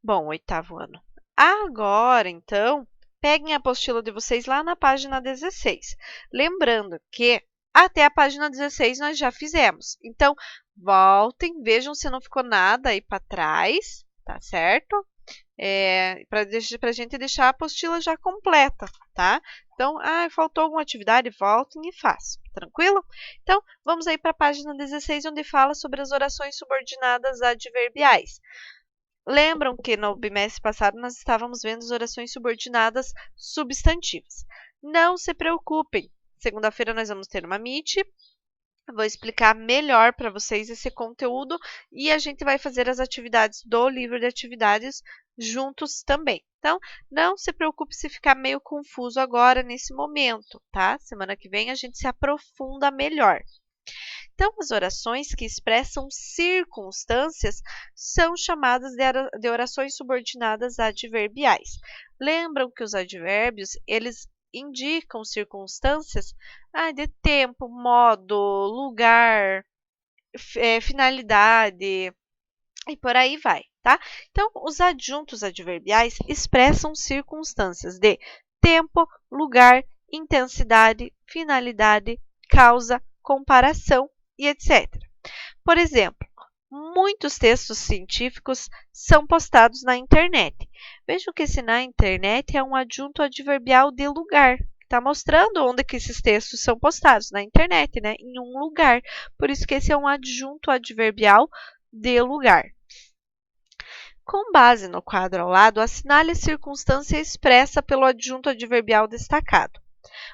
Bom, oitavo ano. Agora, então, peguem a apostila de vocês lá na página 16. Lembrando que até a página 16 nós já fizemos. Então, voltem, vejam se não ficou nada aí para trás, tá certo? Para a gente deixar a apostila já completa, tá? Então, faltou alguma atividade, voltem e façam, tranquilo? Então, vamos aí para a página 16, onde fala sobre as orações subordinadas adverbiais. Lembram que no bimestre passado nós estávamos vendo as orações subordinadas substantivas. Não se preocupem, segunda-feira nós vamos ter uma Meet, vou explicar melhor para vocês esse conteúdo e a gente vai fazer as atividades do livro de atividades juntos também. Então, não se preocupe se ficar meio confuso agora nesse momento, tá? Semana que vem a gente se aprofunda melhor. Então, as orações que expressam circunstâncias são chamadas de orações subordinadas adverbiais. Lembram que os advérbios, eles indicam circunstâncias de tempo, modo, lugar, finalidade e por aí vai, tá? Então, os adjuntos adverbiais expressam circunstâncias de tempo, lugar, intensidade, finalidade, causa, comparação e etc. Por exemplo, muitos textos científicos são postados na internet. Vejam que esse na internet é um adjunto adverbial de lugar. Está mostrando onde que esses textos são postados, na internet, né? Em um lugar. Por isso que esse é um adjunto adverbial de lugar. Com base no quadro ao lado, assinale a circunstância expressa pelo adjunto adverbial destacado.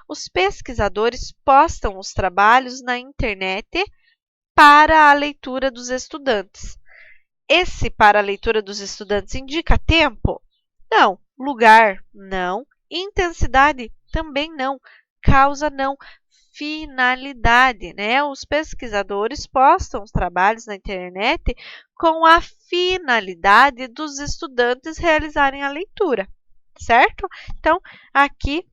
Os pesquisadores postam os trabalhos na internet para a leitura dos estudantes. Esse para a leitura dos estudantes indica tempo? Não. Lugar? Não. Intensidade? Também não. Causa? Não. Finalidade, né? Os pesquisadores postam os trabalhos na internet com a finalidade dos estudantes realizarem a leitura, certo? Então, aqui,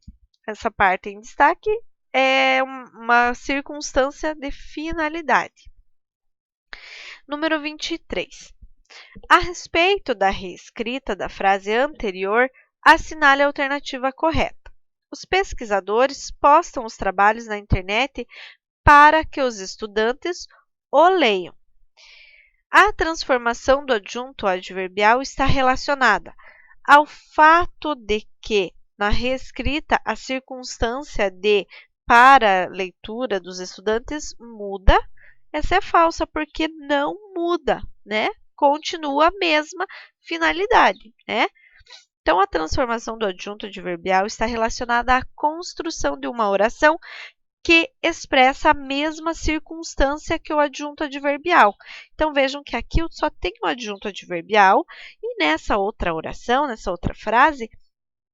essa parte em destaque é uma circunstância de finalidade. Número 23. A respeito da reescrita da frase anterior, assinale a alternativa correta. Os pesquisadores postam os trabalhos na internet para que os estudantes o leiam. A transformação do adjunto adverbial está relacionada ao fato de que, na reescrita, a circunstância de para leitura dos estudantes muda. Essa é falsa, porque não muda, né? Continua a mesma finalidade, né? Então, a transformação do adjunto adverbial está relacionada à construção de uma oração que expressa a mesma circunstância que o adjunto adverbial. Então, vejam que aqui eu só tenho o adjunto adverbial e nessa outra oração, nessa outra frase,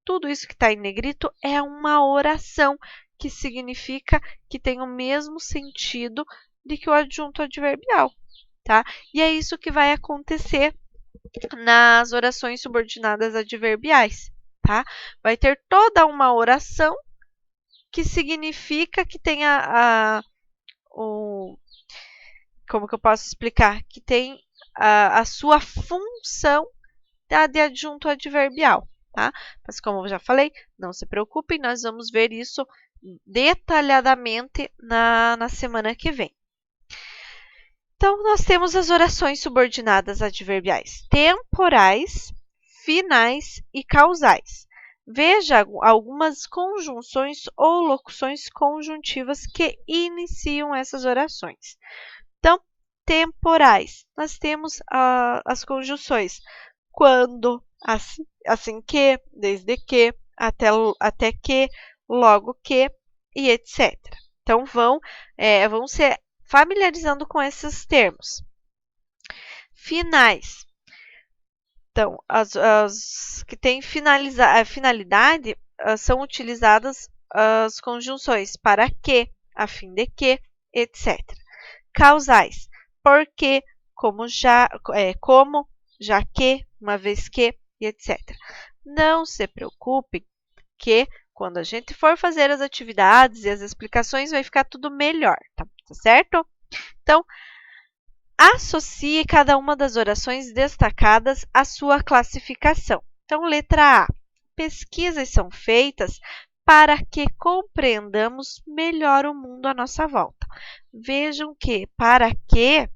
tudo isso que está em negrito é uma oração, que significa que tem o mesmo sentido de que o adjunto adverbial, tá? E é isso que vai acontecer nas orações subordinadas adverbiais, tá? Vai ter toda uma oração que significa que tem como que eu posso explicar? Que tem a sua função de adjunto adverbial, tá? Mas como eu já falei, não se preocupem, nós vamos ver isso detalhadamente na semana que vem. Então, nós temos as orações subordinadas adverbiais temporais, finais e causais. Veja algumas conjunções ou locuções conjuntivas que iniciam essas orações. Então, temporais, nós temos as conjunções quando, assim que, desde que, até que, logo que e etc. Então, vão se familiarizando com esses termos. Finais. Então, as que têm finalidade são utilizadas as conjunções para que, a fim de que, etc. Causais. Porque, como, já que, uma vez que, e etc. Não se preocupe que quando a gente for fazer as atividades e as explicações vai ficar tudo melhor, tá certo? Então, Associe cada uma das orações destacadas à sua classificação. Então, letra A. Pesquisas são feitas para que compreendamos melhor o mundo à nossa volta. Vejam que para que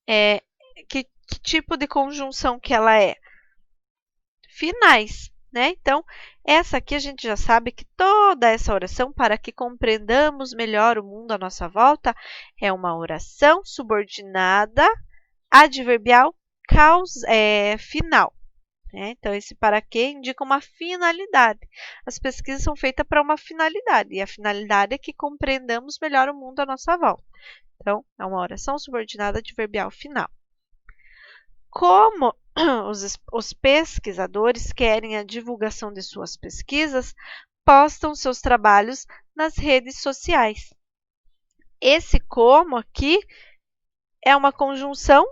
é que tipo de conjunção que ela é? Finais, né? Então, essa aqui a gente já sabe que toda essa oração, para que compreendamos melhor o mundo à nossa volta, é uma oração subordinada, adverbial, final. Né? Então, esse para que indica uma finalidade. As pesquisas são feitas para uma finalidade, e a finalidade é que compreendamos melhor o mundo à nossa volta. Então, é uma oração subordinada adverbial final. Como os pesquisadores querem a divulgação de suas pesquisas, postam seus trabalhos nas redes sociais. Esse como aqui é uma conjunção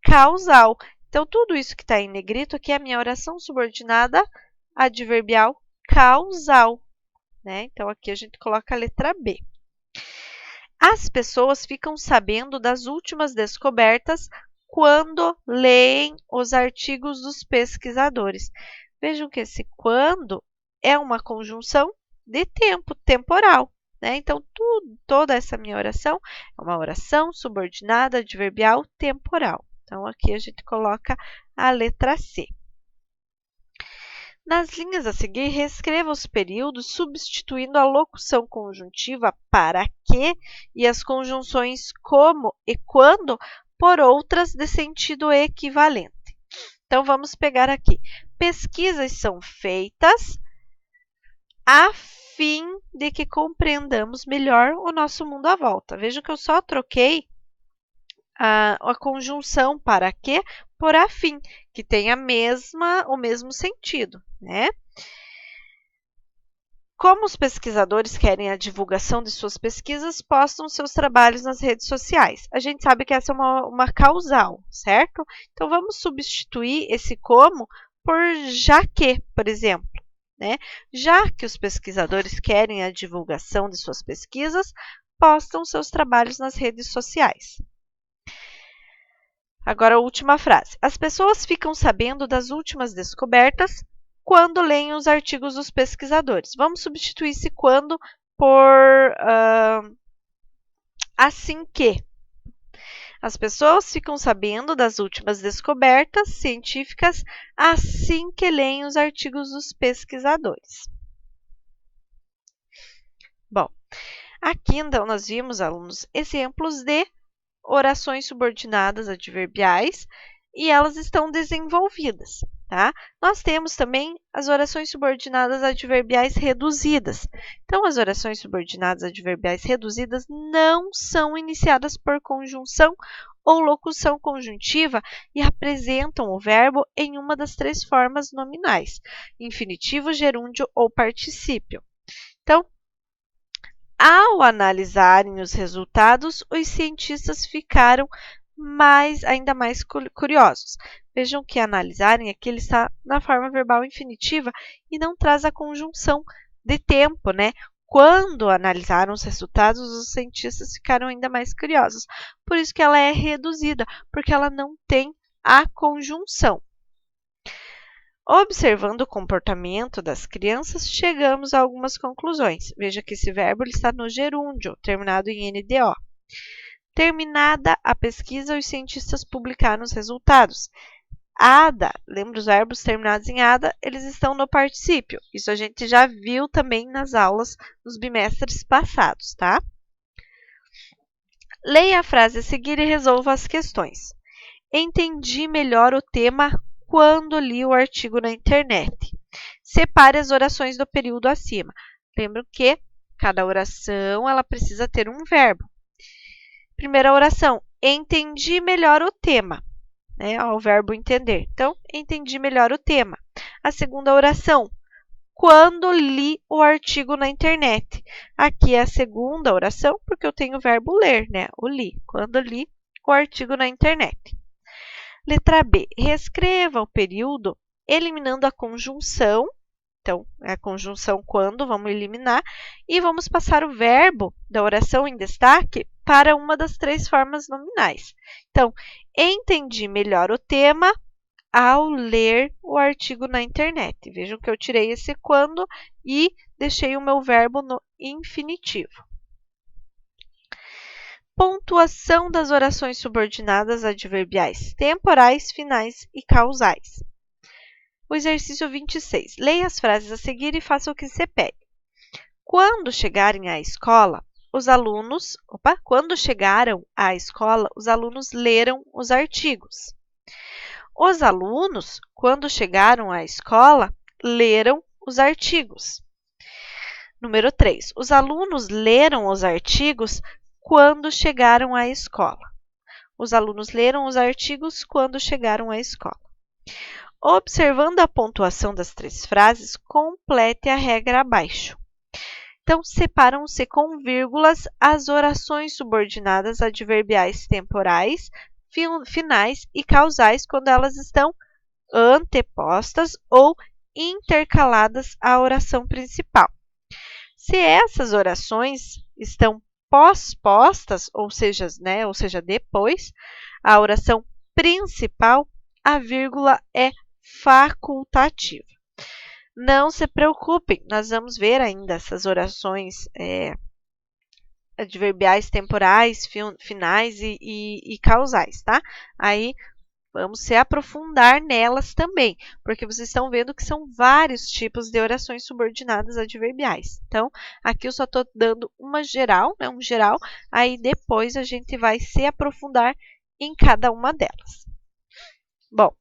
causal. Então, tudo isso que está em negrito aqui é a minha oração subordinada adverbial causal. Né? Então, aqui a gente coloca a letra B. As pessoas ficam sabendo das últimas descobertas quando leem os artigos dos pesquisadores. Vejam que esse quando é uma conjunção de tempo, temporal. Né? Então, toda essa minha oração é uma oração subordinada adverbial temporal. Então, aqui a gente coloca a letra C. Nas linhas a seguir, reescreva os períodos substituindo a locução conjuntiva para que e as conjunções como e quando por outras de sentido equivalente. Então, vamos pegar aqui. Pesquisas são feitas a fim de que compreendamos melhor o nosso mundo à volta. Veja que eu só troquei a conjunção para que por a fim, que tem o mesmo sentido, né? Como os pesquisadores querem a divulgação de suas pesquisas, postam seus trabalhos nas redes sociais. A gente sabe que essa é uma causal, certo? Então, vamos substituir esse como por já que, por exemplo. Né? Já que os pesquisadores querem a divulgação de suas pesquisas, postam seus trabalhos nas redes sociais. Agora, a última frase. As pessoas ficam sabendo das últimas descobertas quando leem os artigos dos pesquisadores. Vamos substituir esse quando por assim que. As pessoas ficam sabendo das últimas descobertas científicas assim que leem os artigos dos pesquisadores. Bom, aqui então nós vimos, alunos, exemplos de orações subordinadas adverbiais e elas estão desenvolvidas, tá? Nós temos também as orações subordinadas adverbiais reduzidas. Então, as orações subordinadas adverbiais reduzidas não são iniciadas por conjunção ou locução conjuntiva e apresentam o verbo em uma das três formas nominais: infinitivo, gerúndio ou particípio. Então, ao analisarem os resultados, os cientistas ficaram ainda mais curiosos. Vejam que analisarem aqui ele está na forma verbal infinitiva e não traz a conjunção de tempo, né? Quando analisaram os resultados, os cientistas ficaram ainda mais curiosos. Por isso que ela é reduzida, porque ela não tem a conjunção. Observando o comportamento das crianças, chegamos a algumas conclusões. Veja que esse verbo está no gerúndio, terminado em NDO. Terminada a pesquisa, os cientistas publicaram os resultados. Ada, lembra os verbos terminados em ada? Eles estão no particípio. Isso a gente já viu também nas aulas nos bimestres passados, tá? Leia a frase a seguir e resolva as questões. Entendi melhor o tema quando li o artigo na internet. Separe as orações do período acima. Lembram que cada oração ela precisa ter um verbo. Primeira oração, entendi melhor o tema. Né? O verbo entender. Então, entendi melhor o tema. A segunda oração, quando li o artigo na internet. Aqui é a segunda oração, porque eu tenho o verbo ler, né? O li. Quando li o artigo na internet. Letra B. Reescreva o período eliminando a conjunção. Então, é a conjunção quando, vamos eliminar. E vamos passar o verbo da oração em destaque para uma das três formas nominais. Então, entendi melhor o tema ao ler o artigo na internet. Vejam que eu tirei esse quando e deixei o meu verbo no infinitivo. Pontuação das orações subordinadas adverbiais temporais, finais e causais. O exercício 26. Leia as frases a seguir e faça o que se pede. Quando chegaram à escola, os alunos leram os artigos. Os alunos, quando chegaram à escola, leram os artigos. Número 3. Os alunos leram os artigos quando chegaram à escola. Os alunos leram os artigos quando chegaram à escola. Observando a pontuação das três frases, complete a regra abaixo. Então, separam-se com vírgulas as orações subordinadas adverbiais temporais, finais e causais quando elas estão antepostas ou intercaladas à oração principal. Se essas orações estão pós-postas, ou seja, depois, a oração principal, a vírgula é facultativa. Não se preocupem, nós vamos ver ainda essas orações adverbiais temporais, finais e causais, tá? Aí vamos se aprofundar nelas também, porque vocês estão vendo que são vários tipos de orações subordinadas adverbiais. Então, aqui eu só estou dando uma geral, um geral, aí depois a gente vai se aprofundar em cada uma delas. Bom,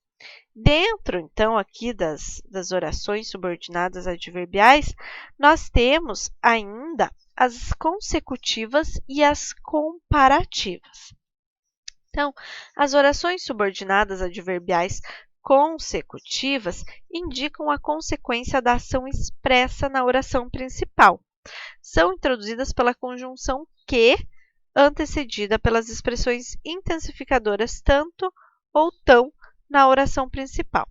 dentro, então, aqui das orações subordinadas adverbiais, nós temos ainda as consecutivas e as comparativas. Então, as orações subordinadas adverbiais consecutivas indicam a consequência da ação expressa na oração principal. São introduzidas pela conjunção que, antecedida pelas expressões intensificadoras tanto ou tão na oração principal.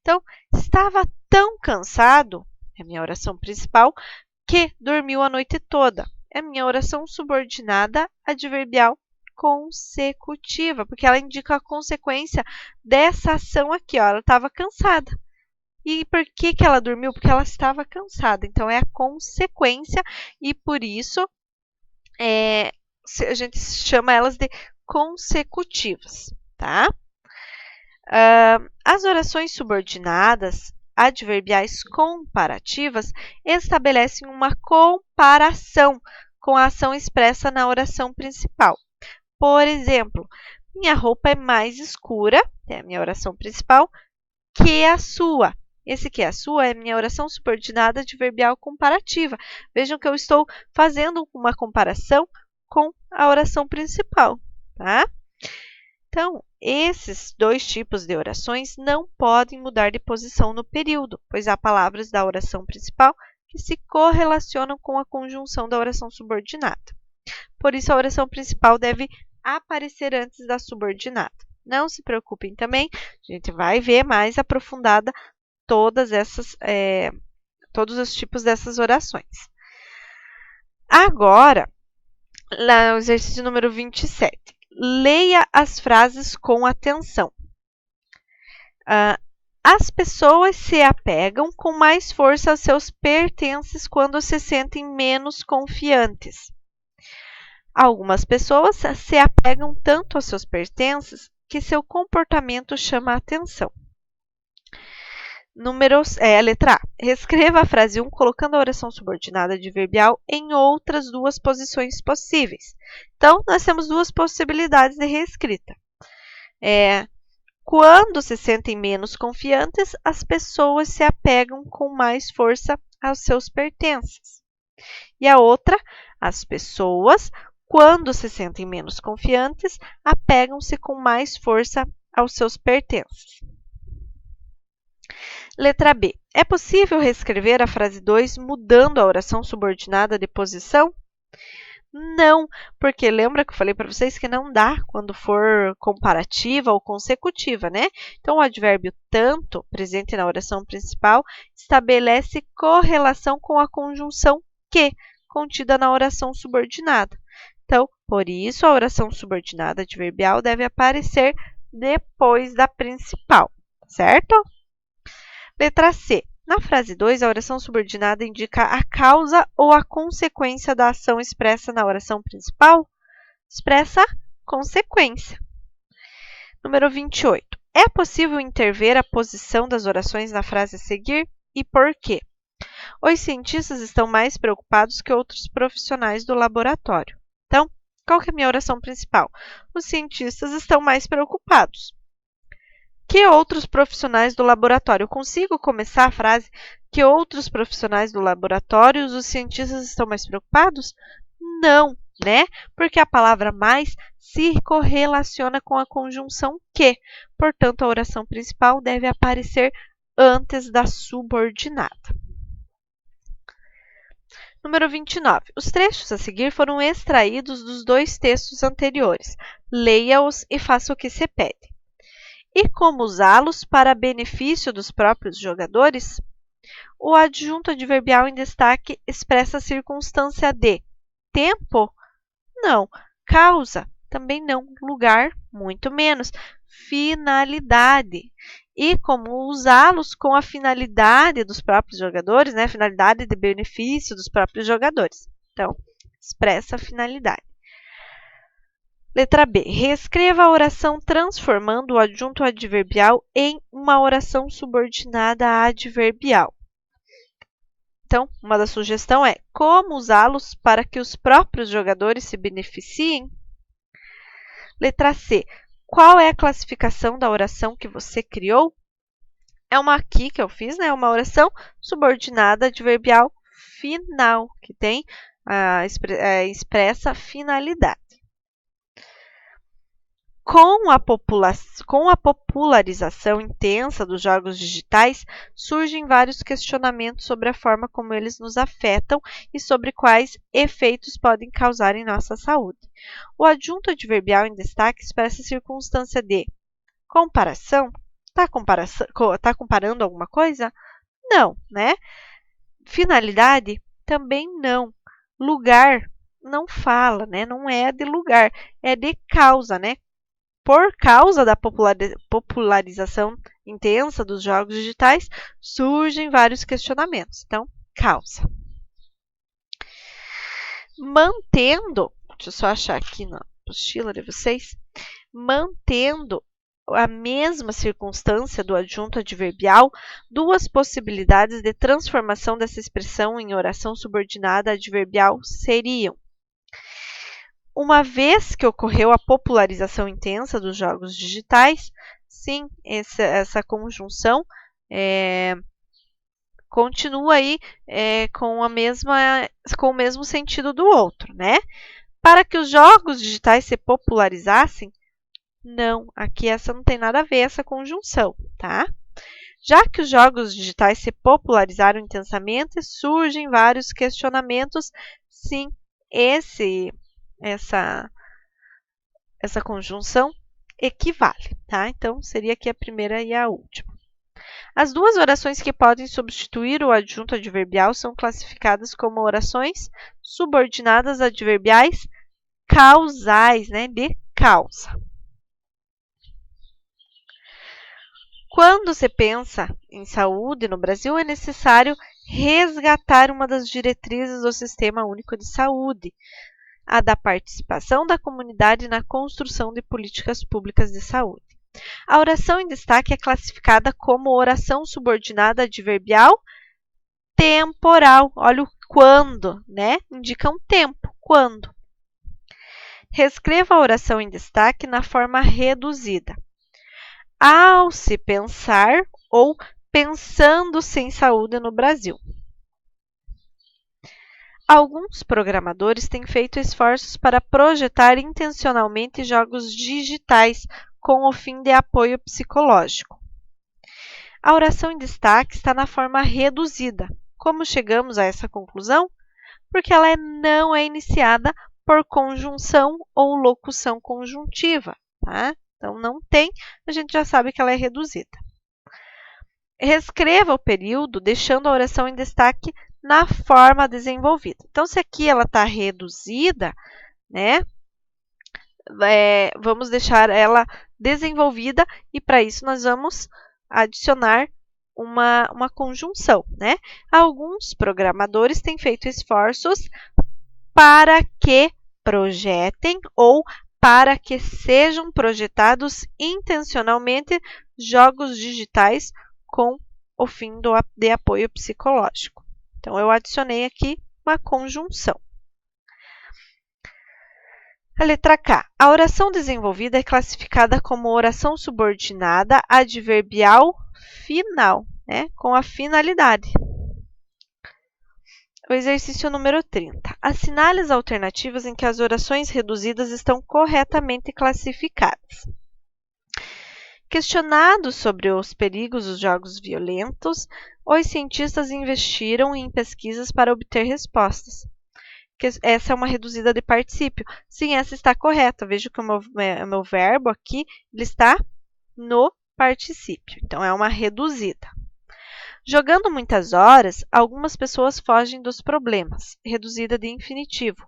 Então, estava tão cansado, é minha oração principal, que dormiu a noite toda. É minha oração subordinada adverbial consecutiva, porque ela indica a consequência dessa ação aqui, ó, ela estava cansada. E por que ela dormiu? Porque ela estava cansada. Então, é a consequência e, por isso, a gente chama elas de consecutivas, tá? As orações subordinadas adverbiais comparativas estabelecem uma comparação com a ação expressa na oração principal. Por exemplo, minha roupa é mais escura, é a minha oração principal, que a sua. Esse que é a sua é minha oração subordinada adverbial comparativa. Vejam que eu estou fazendo uma comparação com a oração principal, tá? Então, esses dois tipos de orações não podem mudar de posição no período, pois há palavras da oração principal que se correlacionam com a conjunção da oração subordinada. Por isso, a oração principal deve aparecer antes da subordinada. Não se preocupem também, a gente vai ver mais aprofundada todos os tipos dessas orações. Agora, o exercício número 27. Leia as frases com atenção. As pessoas se apegam com mais força aos seus pertences quando se sentem menos confiantes. Algumas pessoas se apegam tanto aos seus pertences que seu comportamento chama a atenção. Letra A. Reescreva a frase 1 colocando a oração subordinada adverbial em outras duas posições possíveis. Então, nós temos duas possibilidades de reescrita. Quando se sentem menos confiantes, as pessoas se apegam com mais força aos seus pertences. E a outra, as pessoas, quando se sentem menos confiantes, apegam-se com mais força aos seus pertences. Letra B. É possível reescrever a frase 2 mudando a oração subordinada de posição? Não, porque lembra que eu falei para vocês que não dá quando for comparativa ou consecutiva, né? Então, o advérbio tanto, presente na oração principal, estabelece correlação com a conjunção que, contida na oração subordinada. Então, Por isso, a oração subordinada adverbial deve aparecer depois da principal, certo? Letra C. Na frase 2, a oração subordinada indica a causa ou a consequência da ação expressa na oração principal? Expressa consequência. Número 28. É possível interver a posição das orações na frase a seguir e por quê? Os cientistas estão mais preocupados que outros profissionais do laboratório. Então, qual que é a minha oração principal? Os cientistas estão mais preocupados que outros profissionais do laboratório. Eu consigo começar a frase que outros profissionais do laboratório, os cientistas estão mais preocupados? Não, né? Porque a palavra mais se correlaciona com a conjunção que. Portanto, a oração principal deve aparecer antes da subordinada. Número 29. Os trechos a seguir foram extraídos dos 2 textos anteriores. Leia-os e faça o que se pede. E como usá-los para benefício dos próprios jogadores? O adjunto adverbial em destaque expressa a circunstância de tempo? Não. Causa? Também não. Lugar? Muito menos. Finalidade. E como usá-los com a finalidade dos próprios jogadores, né? Finalidade de benefício dos próprios jogadores. Então, expressa a finalidade. Letra B. Reescreva a oração transformando o adjunto adverbial em uma oração subordinada adverbial. Então, uma das sugestões é como usá-los para que os próprios jogadores se beneficiem? Letra C. Qual é a classificação da oração que você criou? É uma aqui que eu fiz, né? Uma oração subordinada adverbial final, que tem expressa finalidade. Com a popularização intensa dos jogos digitais, surgem vários questionamentos sobre a forma como eles nos afetam e sobre quais efeitos podem causar em nossa saúde. O adjunto adverbial em destaque expressa a circunstância de comparação. Está comparando alguma coisa? Não, né? Finalidade? Também não. Lugar? Não fala, né? Não é de lugar, é de causa, né? Por causa da popularização intensa dos jogos digitais, surgem vários questionamentos. Então, causa. Mantendo, deixa eu só achar aqui na apostila de vocês, mantendo a mesma circunstância do adjunto adverbial, 2 possibilidades de transformação dessa expressão em oração subordinada adverbial seriam: uma vez que ocorreu a popularização intensa dos jogos digitais, sim, essa conjunção continua aí com o mesmo sentido do outro, né? Para que os jogos digitais se popularizassem, não, aqui essa não tem nada a ver, essa conjunção, tá? Já que os jogos digitais se popularizaram intensamente, surgem vários questionamentos, sim, essa conjunção equivale, tá? Então, seria aqui a primeira e a última. As 2 orações que podem substituir o adjunto adverbial são classificadas como orações subordinadas adverbiais causais, né? De causa. Quando se pensa em saúde no Brasil, é necessário resgatar uma das diretrizes do Sistema Único de Saúde, a da participação da comunidade na construção de políticas públicas de saúde. A oração em destaque é classificada como oração subordinada adverbial temporal. Olha o quando, né? Indica um tempo, quando. Reescreva a oração em destaque na forma reduzida. Ao se pensar ou pensando-se em saúde no Brasil. Alguns programadores têm feito esforços para projetar intencionalmente jogos digitais com o fim de apoio psicológico. A oração em destaque está na forma reduzida. Como chegamos a essa conclusão? Porque ela não é iniciada por conjunção ou locução conjuntiva, tá? Então, não tem, a gente já sabe que ela é reduzida. Reescreva o período, deixando a oração em destaque na forma desenvolvida. Então, se aqui ela está reduzida, né? vamos deixar ela desenvolvida e para isso nós vamos adicionar uma conjunção, né? Alguns programadores têm feito esforços para que projetem ou para que sejam projetados intencionalmente jogos digitais com o fim de apoio psicológico. Então, eu adicionei aqui uma conjunção. A letra K. A oração desenvolvida é classificada como oração subordinada adverbial final, né, com a finalidade. O exercício número 30. Assinale as alternativas em que as orações reduzidas estão corretamente classificadas. Questionados sobre os perigos dos jogos violentos, os cientistas investiram em pesquisas para obter respostas. Essa é uma reduzida de particípio. Sim, essa está correta. Veja que o meu verbo aqui ele está no particípio. Então, é uma reduzida. Jogando muitas horas, algumas pessoas fogem dos problemas. Reduzida de infinitivo.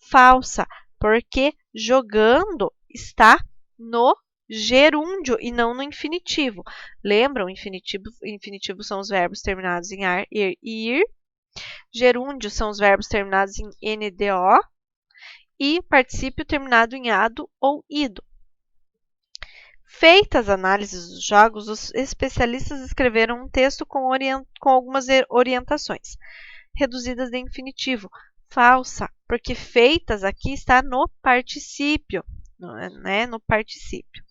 Falsa, porque jogando está no gerúndio e não no infinitivo. Lembram? Infinitivo são os verbos terminados em ar, ir e ir. Gerúndio são os verbos terminados em NDO. E particípio terminado em ado ou ido. Feitas as análises dos jogos, os especialistas escreveram um texto com algumas orientações. Reduzidas de infinitivo. Falsa, porque feitas aqui está no particípio, né? No particípio.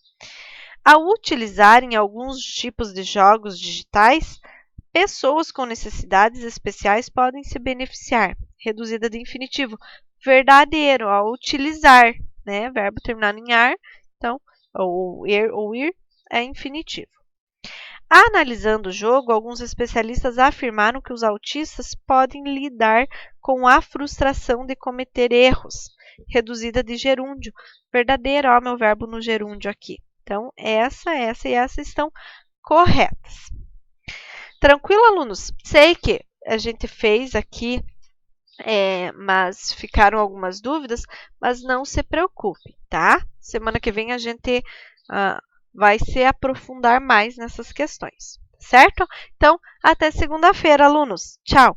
Ao utilizarem alguns tipos de jogos digitais, pessoas com necessidades especiais podem se beneficiar. Reduzida de infinitivo. Verdadeiro, ao utilizar, né? Verbo terminado em ar, então, ou ir é infinitivo. Analisando o jogo, alguns especialistas afirmaram que os autistas podem lidar com a frustração de cometer erros. Reduzida de gerúndio. Verdadeiro, ó, meu verbo no gerúndio aqui. Então, essa e essa estão corretas. Tranquilo, alunos? Sei que a gente fez aqui, mas ficaram algumas dúvidas, mas não se preocupe, tá? Semana que vem a gente vai se aprofundar mais nessas questões, certo? Então, até segunda-feira, alunos. Tchau!